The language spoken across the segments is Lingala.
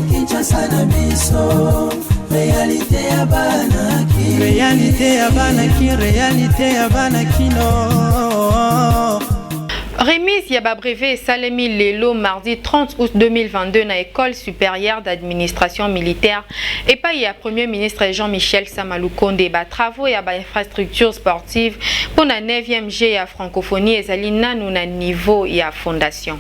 Kinshasa na biso, réalité ya banaki, réalité ya banakino. Remise Yaba Brevet et Salemi Lelo mardi 30 août 2022 dans l'école supérieure d'administration militaire et pas il y a Premier ministre Jean-Michel Samalukonde ba travaux et ba infrastructure sportive pour la 9e G à francophonie et zalina nous na niveau ya fondation.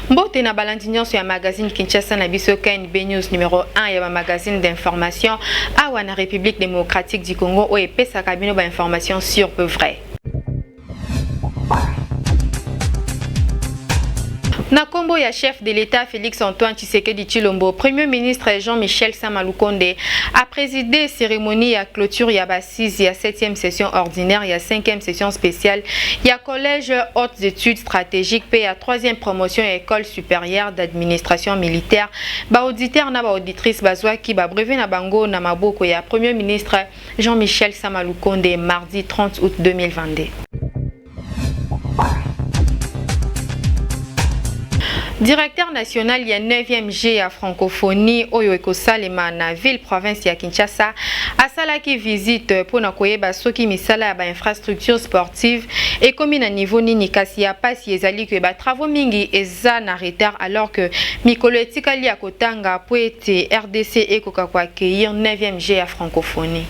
Mbote na balandignon sur un magazine Kinshasa na biso KNB News numéro 1 ya magazine d'information à la République démocratique du Congo où épée sa cabine ba information sur peu vrai. Na kombo ya chef de l'État Félix Antoine Tshisekedi Tshilombo, Premier ministre Jean-Michel Samalukonde a présidé cérémonie à clôture ya bassise ya 7e session ordinaire ya 5e session spéciale ya collège hautes études stratégiques pe ya 3e promotion ya école supérieure d'administration militaire ba auditeur na ba auditrice bazwa ki ba brevet na bango na maboko ya Premier ministre Jean-Michel Samalukonde mardi 30 août 2022. Directeur national ya 9e G à francophonie oyo ekosalema na ville province ya Kinshasa asalaki visite pour na koyeba soki misala ya ba infrastructure sportive et comme na niveau nini kasi ya pasi ezali ke ba travaux mingi eza na retard alors que mikolo etikali ya kotanga po ete RDC ekoka kwa accueillir 9e G à francophonie.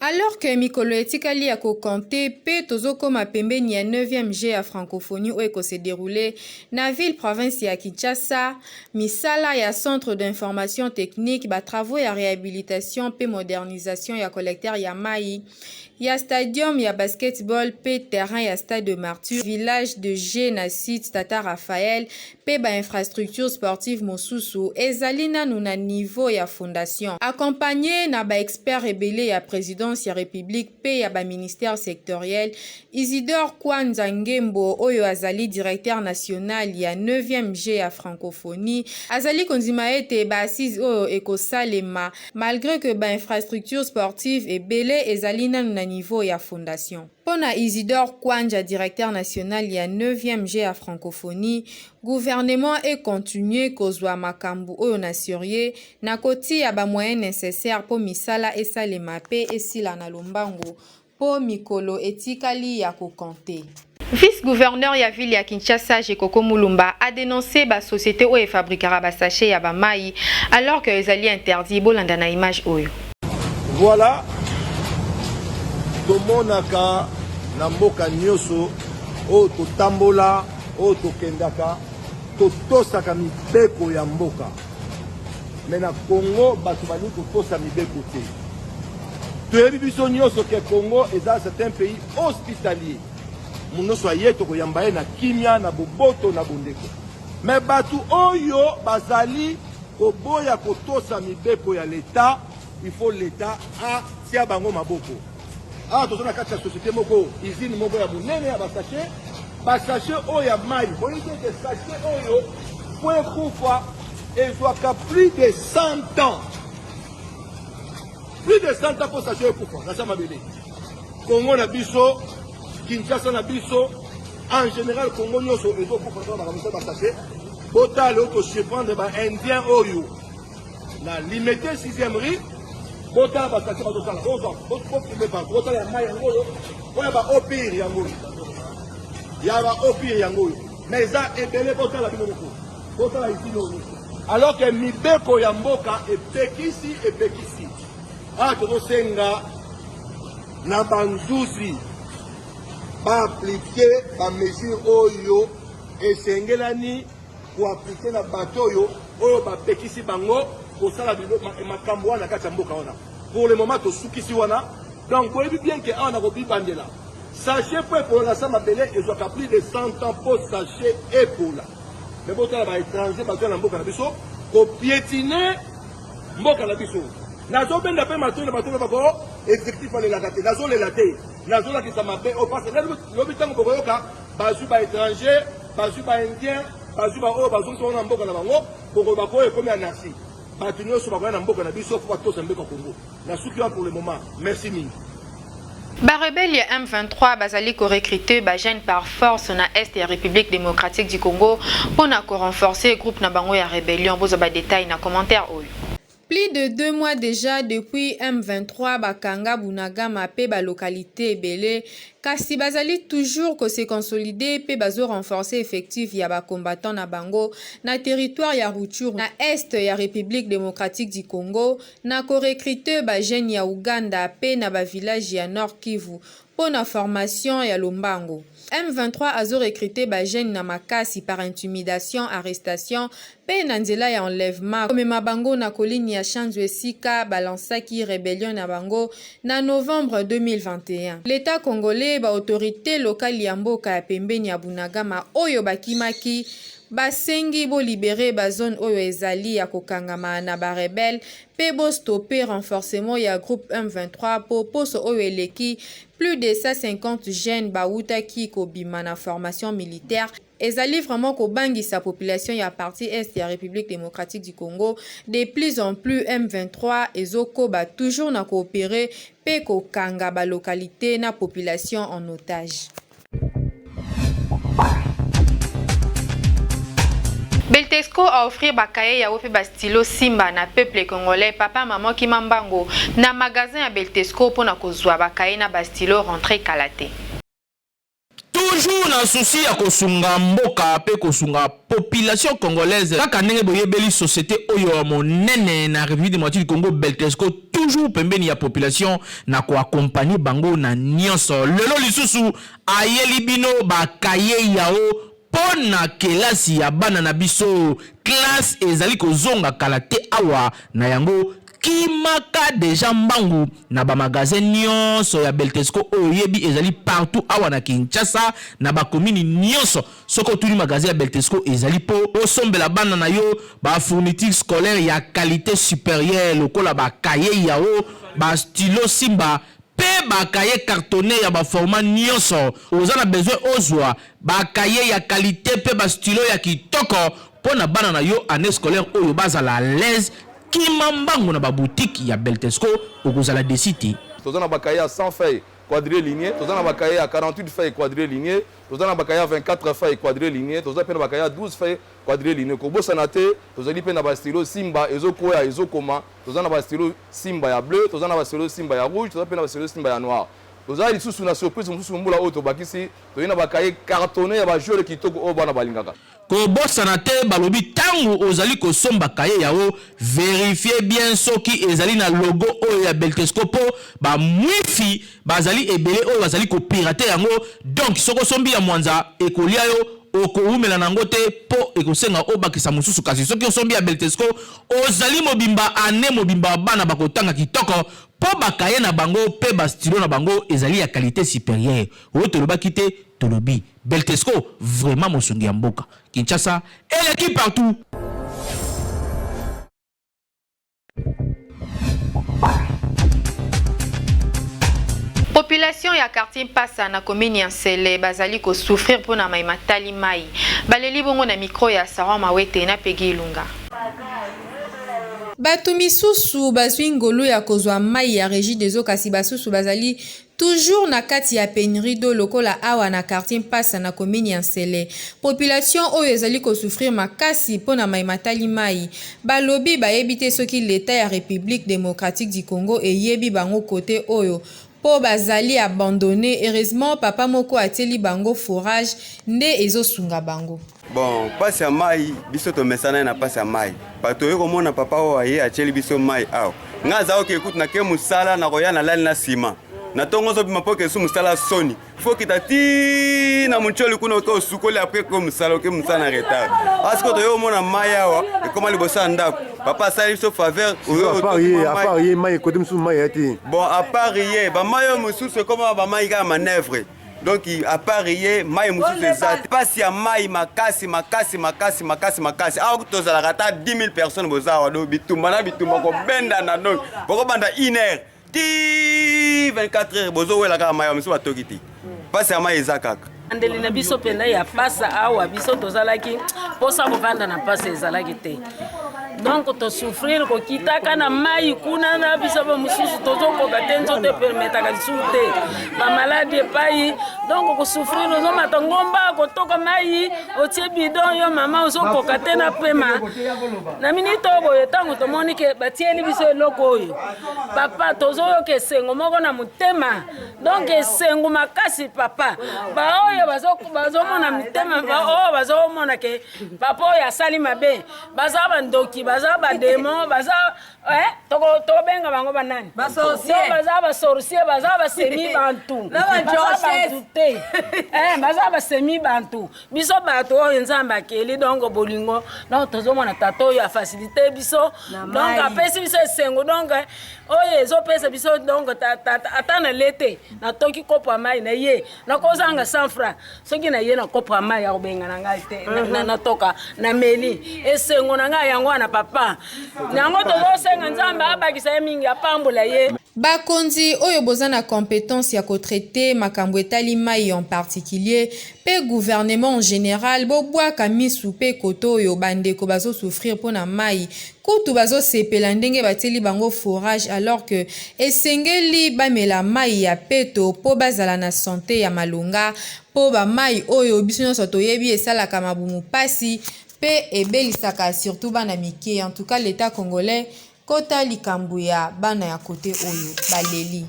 Alors que Mikolo etikali ya kokonte pe tozokoma pembeni ya 9e G à francophonie où eko se déroulé na ville province ya Kinshasa, misala ya centre d'information technique ba travaux ya réhabilitation pe modernisation ya collecteur ya mai, ya stadium ya basketball pe terrain ya stade de Martyr, village de G na site Tata Raphaël pe ba infrastructure sportive mosusu ezalina nuna niveau ya fondation accompagné na ba expert rebelle ya président ya République pe ya ba ministère sectoriel Isidore Kwanza Ngembo oyo azali directeur national ya 9e G à francophonie azali kondima ete ba assise oyo ekosalema malgré que ba infrastructure sportive ebele ezali nanu na niveau ya fondation. Pona Isidore Kwanza directeur national ya 9e G à francophonie gouvernement est continué kozwa makambu oyo na sérieux na koti ya ba moyens nécessaires pour misala esalema pe esila na lombango po mikolo etikali ya kokonte. Vice-gouverneur ya ville ya Kinshasa Jekoko Mulumba a dénoncé ba société oyo fabriquera ba sachet ya ba mai alors que ezali interdit bolanda na image oyo. Voilà tomonaka na mboka nyoso o totambola o tokendaka totosaka mibeko ya mboka me na Congo bato bali kotosa mibeko te toyebi biso nyonso ke Congo eza certain pays hospitalier munoso aye tokoyamba ye na kimia na boboto na bondeko me bato oyo bazali koboya kotosa mibeko ya l'État il faut l'État atia bango maboko. Ah, tout ça, la société moko, usine moko ya munene ya basache oyo ya mai. Vous voyez que sachet oyo, pour kufa, et soit qu'à plus de 100 ans. Plus de 100 ans pour sachet kufa, na sama bébé. Congo na biso, Kinshasa na biso, en général Congo nyoso ezo kufa na ba basache. Bota le ko surprendre ba indien oyo. La limité 6e rue. Bota basache bazosala ozo ozo par bota ya mai yango oya ba opir yango ya ba opir yango mais ça ebele bota la bimoko bota la ici no alors que mibeko ya mboka epekisi tozosenga na banzuzi ba appliquer ba mesure oyo esengelani ko appliquer na bato oyo ba pekisi bango kosala makambo wana kati ya mboka wana pour le moment tosukisi wana donc boyebi bien que on a kobibandela sachet po epola sa mabele ezwaka plus de 100 ans po sachet epola mais botala ba étranger bato na mboka na biso kopiétiner mboka na biso nazobenda pe matoni na bato bako exécutif alelaka te nazolela te nazolakisa mabe opase lobi ntango bokoyoka bazwi ba étranger bazwi ba indien bazwi ba oyo bazongisa wana mboka na bango poko bakoyo ekomi anarchie. Pour le moment. Merci mingi. Ba rebelle ya M23 bazali ko recruter ba jeune par force na est ya République démocratique du Congo pour na ko renforcer groupe na bango ya rébellion. Bozo ba détail na commentaire oyo. Plus de 2 mois déjà depuis M23 bakanga bunagama pe ba localité ebele kasi bazali toujours ko se consolider pe bazo renforcer effectif ya ba combattant na bango na territoire ya Rutshuru na est ya République démocratique du Congo na ko recruter ba jeune ya Uganda pe na ba village ya Nord Kivu pour na formation ya Lombango. M23 azo recruté ba jeune na makasi par intimidation, arrestation, pe na nzela ya enlèvement. Comme mabango na kolini ya Chanzwe Sika balansaki rébellion na bango na novembre 2021. L'État congolais ba autorité locale ya mboka ya pembeni ya Bunagama oyo bakimaki basengi bo libérer ba zone oyo ezali ya kokangama na ba rebelle pe bo stopper renforcement ya groupe M23 po poso oyo eleki plus de 150 jeunes bautaki kobima na formation militaire ezali vraiment kobangi sa population ya partie est ya République démocratique du Congo. De plus en plus M23 ezoko ba toujours na coopérer pe kokanga ba localité na population en otage. Beltesco a offert bakaye ya ope bastilo Simba na peuple congolais papa maman Kimambango na magasin ya Beltesco pour na kozwa bakaye na bastilo rentrer Kalaté. Toujours na souci ya kosunga mboka pe kosunga population congolaise kaka ndenge boyebeli société oyo monene na République démocratique du Congo Beltesco toujours pembeni ya population na ko accompagner bango na nyonso lelo lisusu ayeli bino bakaye yao pona kelasi ya bana na biso classe ezali kozonga Kalaté awa na yango kimaka deja mbangu na ba magasin nyonso ya Beltesco oyebi ezali partout awa na Kinshasa na ba commune nyonso soko tuni magasin ya Beltesco ezali po osombela bana na yo ba fourniture scolaire ya qualité supérieure lokola ba cahier yao ba stylo Simba pe bakaye cartonné ya ba format nyonso ozana besoin ozwa bakaye ya qualité pe ba stylo ya kitoko pona bana na yo année scolaire oyo bazala l'aise kimambango na ba boutique ya Beltesco okozala desiti tozana bakaye à 100 feuilles quadrilignés tozana bakaye à 48 feuilles quadrilignés tozana bakaye à 24 feuilles quadrilignés tozana pe na bakaye à 12 feuilles quadrilignés ko bosana te tozali pe na ba stylo Simba ezokoya ezokoma tozana ba stylo Simba ya bleu tozana ba stylo Simba ya rouge tozana pe na ba stylo Simba ya noir tozali lisusu na surprise mususu mbula oyo tobakisi toyina bakaye cartonné ya ba joueur kitoko oyo bana balingaka ko bosana te balobi tangu ozali ko somba kaye yao vérifier bien soki ezali na logo oyo ya Beltesco po ba mwifi bazali ebele oyo bazali ko pirater yango donc soko sombi ya mwanza ekolia yo okoumela nango te po ekosenga obakisa mususu kasi soki osombi ya Beltesco ozali mobimba ane mobimba bana bakotanga kitoko po bakaye na bango pe ba stylo na bango ezali ya qualité supérieure oyo tolobaki te tolobi Beltesco vraiment mosungi ya mboka Kinshasa et l'équipe partout. Population ya quartier Passa na commune ya Nsele bazali ko souffrir pour na maimatali mai baleli bongo na micro ya Sarah Mawete na Pegi Ilunga. Batu misusu bazwi ngolo ya kozwa mai ya régie des eaux kasi basusu bazali toujours na kati ya pénurie d'eau lokola awa na quartier Passa na commune ya Nsele. Population oyo ezali ko souffrir makasi pona maimatali mai balobi bayebite soki l'état ya République démocratique du Congo eyebi bango côté oyo po bazali abandonné. Heureusement papa moko ateli bango forage nde ezosunga bango. Bon, pasi ya mai biso to mesana na pasi ya mai. Pato yeko mona papa o aye ateli biso mai aw. Nga za oke ekuti na ke musala na koya na lali na sima. Na tongo zo bima poke su musala soni. Faut que tati na muncholi kuna ko sukoli après ko musala ke musala na retard. Asko to yo mona mai awa e koma libosa ndako. Papa sali so faveur à part hier mai ko dem su mai ati. Bon, à part hier ba mayo mususu koma ba mai ga manœuvre. Donc à part hier mai mususu ezati. Pasi ya mai makasi. Awa tozala rata 10 000 personnes bozawa do bitumba ko benda na donc. Boko banda 1 heure. 24 heures bozo wela ka mai mususu batokiti. Pasi ya mai ezakaka. Andeli na biso penda ya pasa awa biso tozalaki posa kovanda na pasa ezalaki te. donc to souffrir ko kitaka na mai kuna na biso ba mususu tozo ko gatenzo te permettre ka sute ba maladie pai donc ko souffrir no matangomba ko toka mai o tie bidon yo mama ozo ko katena pema na minito boyo tango to monike batieli biso loko yo papa tozo yo ke sengo moko na mutema donc sengo makasi papa ba oyo bazo mona mutema ba o bazo mona ke papa oyo asali mabe baza bandoki baza ba demo baza to benga bango banani baza ba sorcier baza ba semi bantu na ba josé baza ba semi bantu biso bato oyo nzamba keli donc bolingo donc tozo mona tato ya facilité biso donc apesi biso sengo donc oyo ezo pesa biso donc atana lete na toki kopo mai na ye na kozanga 100 francs soki na ye na kopo mai ya kobenga na ngai te na toka na meli esengo na ngai yango na papa nango tozo senga nzamba abakisa mingi apambola ye bakonzi oyo boza na compétence ya kotraiter makambo etali mai en particulier pe gouvernement en général bobwaka misu pe koto oyo bandeko bazo souffrir pona mai kutu bazo sepela ndenge bateli bango forage alors que esengeli bamela mai ya peto po bazala na santé ya malonga po ba mai oyo biso nyonso toyebi esalaka mabumu pasi pe ebelisaka surtout bana mike. En tout cas l'état congolais kota likambo ya bana ya kote oyo baleli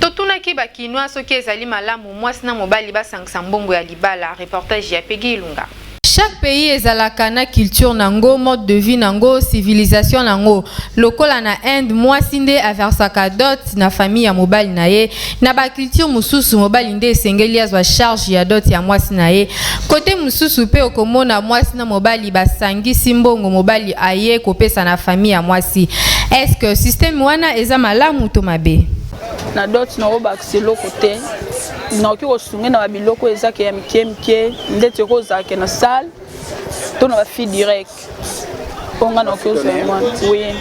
totunaki bakinois soki ezali malamu mwasi na mobali basangisa mbongo ya libala. Reportage ya Pegi Ilunga. Chaque pays ezalaka na culture nango, mode de vie nango, civilisation nango. Lokola na Inde, mwasi nde aversaka dot na famille ya mobali na ye. Na ba culture mususu mobali nde esengeli azwa charge ya dot ya mwasi na ye. Kote mususu pe okomona mwasi na mobali basangisi mbongo mobali aye kopesa na famille ya mwasi. Est-ce que système wana eza malamu to mabe? Na dot na obakisi loko te na oki kosunge na babiloko ezake ya mike ndeti okozake na salle to na bafi direct onga na oki ozwa oui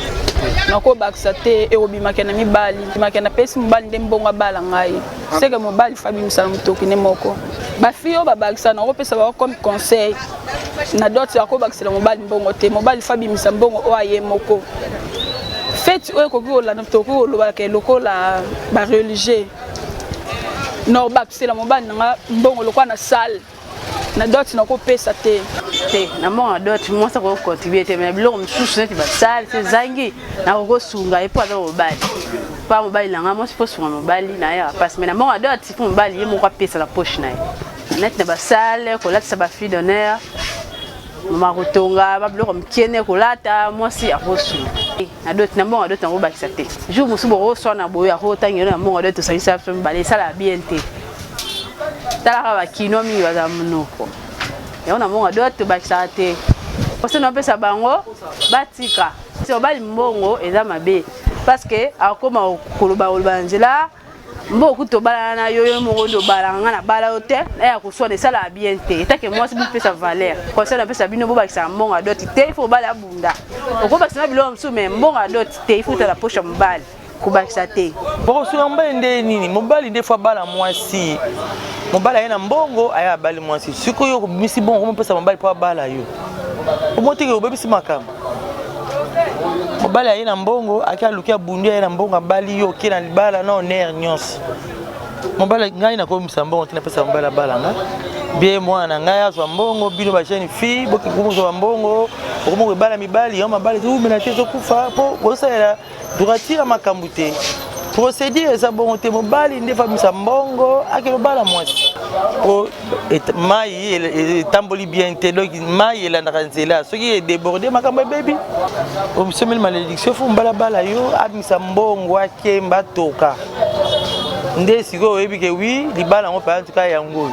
na kobakisa te ekobimaka na mibali bimaka na pesi mobali nde mbongo abala ngai seke mobali fabimisa motoki ne moko bafi oyo babakisa na kopesa bao comme conseil na dot ya kobakisela mobali mbongo te mobali fabimisa mbongo oyo aye moko fête oyo kokola na toki olobaka lokola ba religieux no bakisela mobali nga mbongo lokwa na salle na dot na kopesa te na mbongo dot mwansa ko contribuer te mais biloko msusu neti ba salle te zangi na ko sunga epo aza mobali pa mobali nga mo sipo sunga mobali na ya passe mais na mbongo dot sipo mobali ye moko apesa la poche na ye net na ba salle ko latisa ba fille d'honneur mama kotonga ba biloko mkiene ko lata mwasi akosu na dot na mbongo dot ngo bakisa te jour musubo ko so na boyo akotangelo na mbongo dot sangisa so mbale sala bien te tala ba kino mi baza munoko ya na mbongo dot bakisa te parce na pesa bango batika so bali mbongo eza mabe parce que akoma koloba nzela mbo kuto bala na yoyo moko ndo bala ngana bala hote na ya kusone sala bien te etake moi si pesa valeur conseil na pesa bino bo bakisa mbongo dot te il faut bala bunda oko bakisa bilo msu mais mbongo dot te il faut ta la poche mbali ko bakisa te boko su mbali nde nini mobali nde fa bala mwasi mobali ayena mbongo aya bali mwasi siko yo misi bongo pesa mobali pa bala yo omotike obebisi makamba mobali ayena mbongo akia lukia bundia ayena mbongo bali yo kena libala na oner nyonso mobali ngai na komisa mbongo tina pesa mobali bala nga bien mwana ngai azwa mbongo bino ba jeune fille boki kumuzwa mbongo okomo bala mibali yo mabali tu mena tezo kufa po osela duratira makambu te procédure eza bongo te mobali nde famisa mbongo akelo bala mwasi o mai etamboli bien te donc mai elandaka nzela soki edéborde makambo ebebi omsomeli malédiction fo mbalabala yo abimisa mbongo akemba toka nde sikoyo oyebi ke wi libala yango pa antuka yango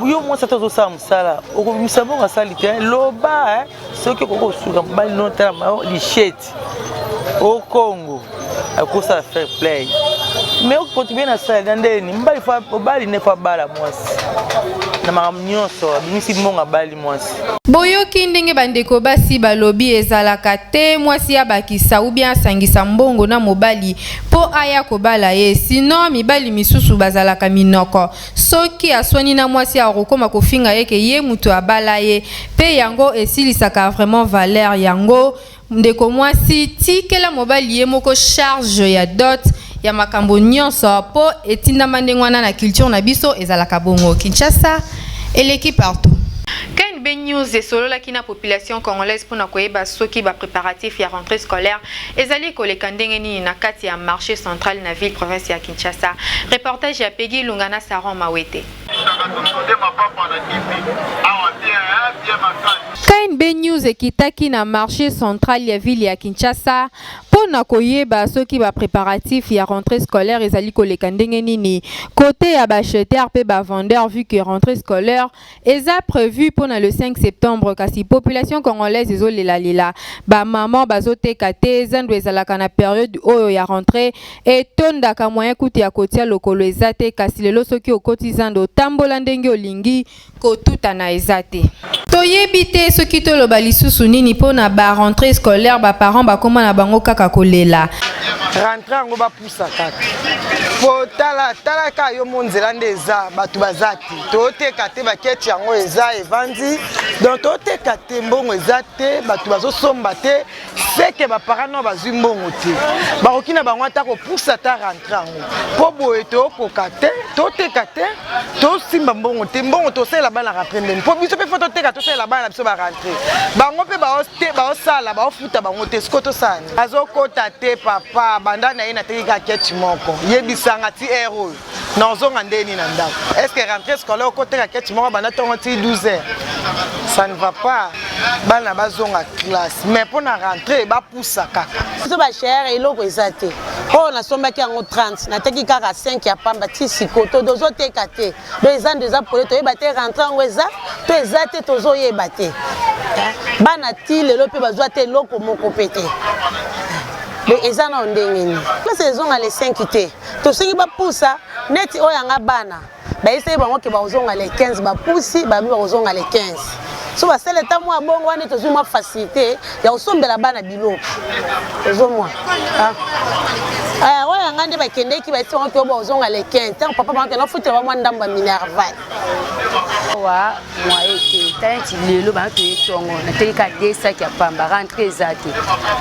yo mwasi ata ozosala mosala okobimisa mbongo asali te loba soki okokosuka mobali notala lichete o Congo akosa fair play mais okontribue na sala na ndeni mbali fa obali ne fa bala mwasi na makamnyonso abimisi mbongo bali mwasi boyoki ndenge bandeko basi balobi ezalaka te mwasi abakisa ou bien asangisa mbongo na mobali po aya kobala ye sino mibali misusu bazalaka minoko soki aswani na mwasi akokoma kofinga ye ke ye mutu abala ye pe yango esilisaka vraiment valeur yango ndeko mwasi tikela mobali ye moko charge ya dot ya makambo nyonso po etindama ndengwana na culture na biso ezalaka bongo Kinshasa eleki partout. KNB News et solo la kina population congolaise pour nakoyeba soki ba préparatif ya rentrée scolaire ezali koleka ndenge nini na kati ya marché central na ville province ya Kinshasa. Reportage ya Peggy Lungana Saron Mawete. KNB News ekitaki na marché central ya ville ya Kinshasa pour nakoyeba soki ba préparatif ya rentrée scolaire ezali koleka ndenge nini côté ya ba acheteur pe ba vendeur vu que rentrée scolaire eza prévu pour le 5 septembre kasi population congolaise ezolela lela ba maman bazoteka te zando ezalaka na période oyo ya rentrée et tondaka moyen kuti ya kotia lokolo ezate kasi lelo soki okoti zando tambola ndenge olingi kotuta na ezate toyebi te soki toloba lisusu nini pona ba rentrée scolaire ba parents bakoma na bango kaka kolela rentrée yango bapusa kaka po tala ka yo monzela ndeza batu bazati toteka te baketi yango eza evandi donc toteka te mbongo eza te batu bazosomba te seke baparents no bazwi mbongo te bakoki na bango ata kopusa ta rentrée yango po boye tokoka te toteka te tosimba mbongo te mbongo tosalela bana rentrée ndeni po biso mpe fo toteka tosalela bana biso ba rentrée bango mpe baosala baofuta bango te siko tosani azokota te papa banda na ye na teki kaketi moko yebisanga ti ero na ozonga ndeni na ndako est-ce que rentrée scolaire okoteka kaketi moko banda tongo ti 12h ça ne va pas bana bazonga classe mais pour na rentrée bapusa kaka biso bachere eloko eza te oyo nasombaki yango 30 nateki kaka 5 ya pamba ti sikoto tozoteka te do eza nde eza pole toyeba te rentrée yango eza to eza te tozoyeba te bana ti lelo mpe bazwa te eloko moko mpe te eza na ndenge nini klase ezonga le 5 te tosengi bapusa neti oyo yanga bana bayesaki bango ke bazonga le 15 bapusi babi bazonga le 15 so basala eta mwa bongo wana tozwi mwa facilité ya kosombela bana biloko ezomwa oyo yanga nde bakendeki bayesi bango ke bazonga le 15 ntango papa bango kenda ofutela bamwa ndambo ya minerval wa moye te tanti lelo bantu etongo nateki ka 2 sacs ya pamba rentrée ezate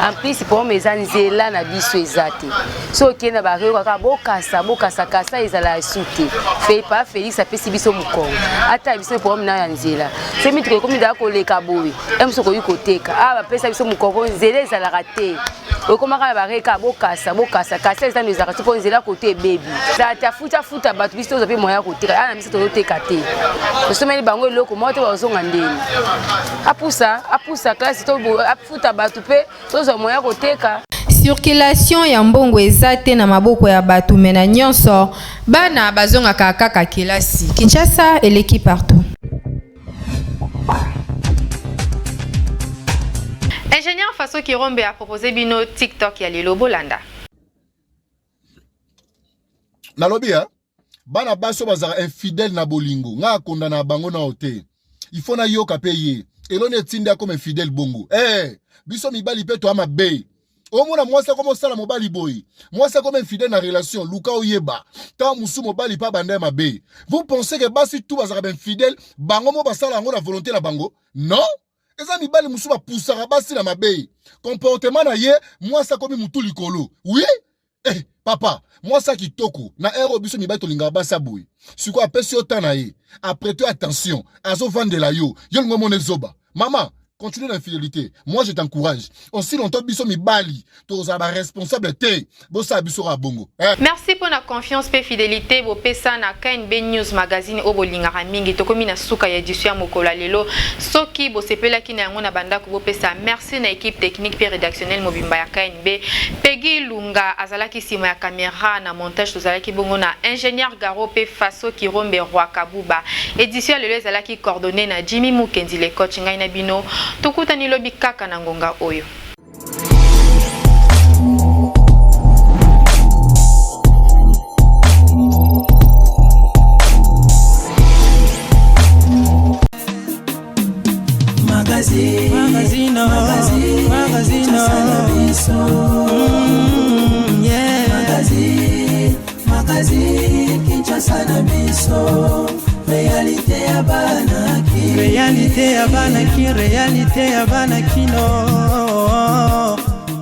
en plus pour mes nzela na biso ezate so kena ba reko ka bokasa kasa ezala suite fait pas Félix apesi biso mukongo ata biso pour na ya nzela c'est mitiko komi da ko leka boye emso ko yikoteka ba pesa biso mukongo nzela ezala raté okomaka ba reka bokasa kasa ezana ezaka so nzela côté baby ça futa batu biso zo pe moya koteka ana biso to teka te someli bango eloko moto bazonga ndeni apusa classe to afuta batu pe tozo moya koteka circulation ya mbongo ezate na maboko ya batu mena nyonso bana bazonga kaka kelasi Kinshasa eleki partout. Ingénieur Faso Kirombe a proposé bino TikTok ya lelo bolanda. Nalobi bana baso bazara infidèle na bolingo nga konda na bango na hotel il faut na yoka payer elone tinda comme infidèle bongo biso mibali pe to ama be omona mwasa comme sala mobali boy mwasa comme infidèle na relation luka oyeba ta musu mobali pa banda ma be vous pensez que basi tout bazara ben fidèle bango mo basala ngo na volonté na bango non eza mibali musu ba poussara basi na mabe comportement na ye mwasa comme mutu likolo oui papa, moi ça qui toko, na ero biso mi baito linga basa boui. Siko apesi otana ye. Après toi attention, azo vendre la yo. Yo ngomo nezoba. Maman, continue l'infidélité. Moi je t'encourage. Aussi longtemps biso mi bali, to za ba responsabilité. Bosa biso ra bongo. Merci pour la confiance et fidélité. Bo pesa na KNB News magazine obolinga mingi tokomi na suka ya édition mokola lelo. Soki bo sepela kina yango na banda ko bo pesa. Merci na équipe technique et rédactionnelle mobimba ya KNB. Peggy Lunga azalaki sima ya caméra na montage tozalaki bongo na ingénieur Garo pe Faso Kirombe Roi Kabuba. Édition lelo azalaki coordonné na Jimmy Mukendi le coach ngai na bino. Tokutani lobi kaka na ngonga oyo. Brazzaville, Kinshasa na biso, réalité ya banaki, réalité ya banaki, réalité ya banakino.